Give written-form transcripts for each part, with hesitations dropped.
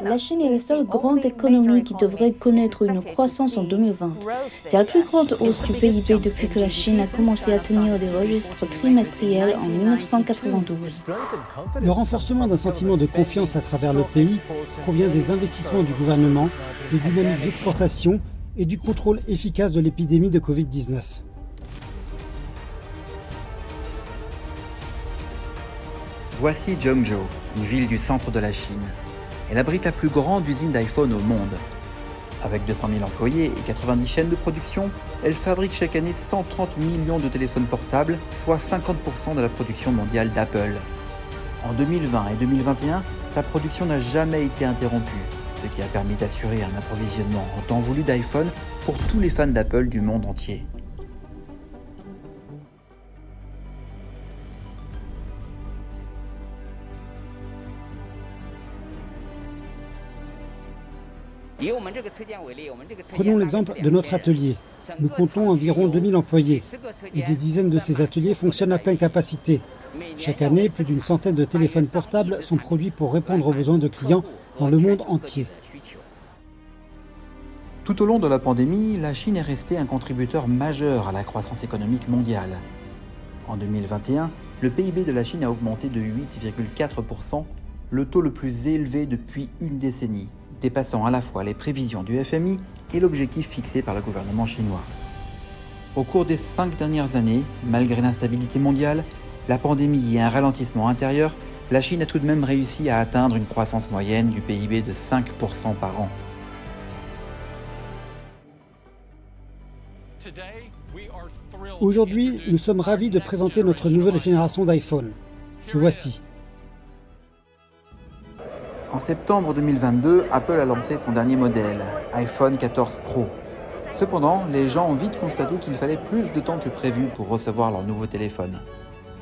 La Chine est la seule grande économie qui devrait connaître une croissance en 2020. C'est la plus grande hausse du PIB depuis que la Chine a commencé à tenir des registres trimestriels en 1992. Le renforcement d'un sentiment de confiance à travers le pays provient des investissements du gouvernement, de dynamiques d'exportation et du contrôle efficace de l'épidémie de Covid-19. Voici Zhengzhou, une ville du centre de la Chine. Elle abrite la plus grande usine d'iPhone au monde. Avec 200 000 employés et 90 chaînes de production, elle fabrique chaque année 130 millions de téléphones portables, soit 50% de la production mondiale d'Apple. En 2020 et 2021, sa production n'a jamais été interrompue, ce qui a permis d'assurer un approvisionnement en temps voulu d'iPhone pour tous les fans d'Apple du monde entier. Prenons l'exemple de notre atelier. Nous comptons environ 2000 employés et des dizaines de ces ateliers fonctionnent à pleine capacité. Chaque année, plus d'une centaine de téléphones portables sont produits pour répondre aux besoins de clients dans le monde entier. Tout au long de la pandémie, la Chine est restée un contributeur majeur à la croissance économique mondiale. En 2021, le PIB de la Chine a augmenté de 8,4%, le taux le plus élevé depuis une décennie, dépassant à la fois les prévisions du FMI et l'objectif fixé par le gouvernement chinois. Au cours des 5 dernières années, malgré l'instabilité mondiale, la pandémie et un ralentissement intérieur, la Chine a tout de même réussi à atteindre une croissance moyenne du PIB de 5% par an. Aujourd'hui, nous sommes ravis de présenter notre nouvelle génération d'iPhone. Le voici. En septembre 2022, Apple a lancé son dernier modèle, iPhone 14 Pro. Cependant, les gens ont vite constaté qu'il fallait plus de temps que prévu pour recevoir leur nouveau téléphone,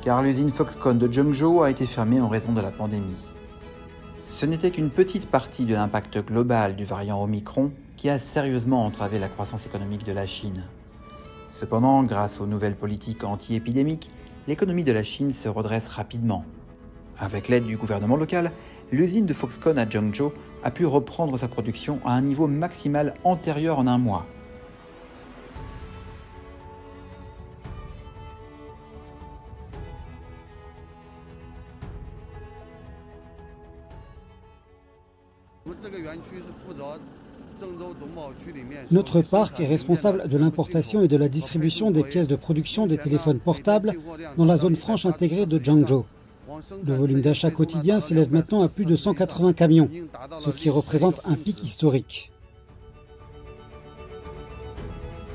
car l'usine Foxconn de Zhengzhou a été fermée en raison de la pandémie. Ce n'était qu'une petite partie de l'impact global du variant Omicron qui a sérieusement entravé la croissance économique de la Chine. Cependant, grâce aux nouvelles politiques anti-épidémiques, l'économie de la Chine se redresse rapidement. Avec l'aide du gouvernement local, l'usine de Foxconn à Zhengzhou a pu reprendre sa production à un niveau maximal antérieur en un mois. Notre parc est responsable de l'importation et de la distribution des pièces de production des téléphones portables dans la zone franche intégrée de Zhengzhou. Le volume d'achat quotidien s'élève maintenant à plus de 180 camions, ce qui représente un pic historique.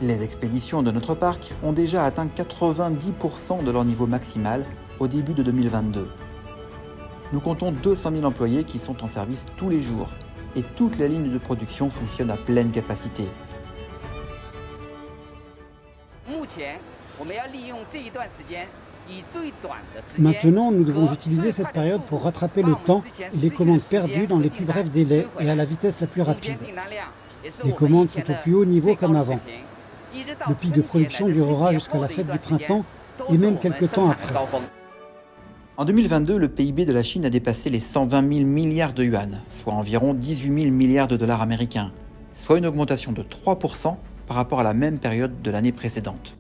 Les expéditions de notre parc ont déjà atteint 90% de leur niveau maximal au début de 2022. Nous comptons 200 000 employés qui sont en service tous les jours et toutes les lignes de production fonctionnent à pleine capacité. Maintenant, nous devons utiliser cette période pour rattraper le temps et les commandes perdues dans les plus brefs délais et à la vitesse la plus rapide. Les commandes sont au plus haut niveau comme avant. Le pic de production durera jusqu'à la fête du printemps et même quelques temps après. En 2022, le PIB de la Chine a dépassé les 120 000 milliards de yuan, soit environ 18 000 milliards de dollars américains, soit une augmentation de 3% par rapport à la même période de l'année précédente.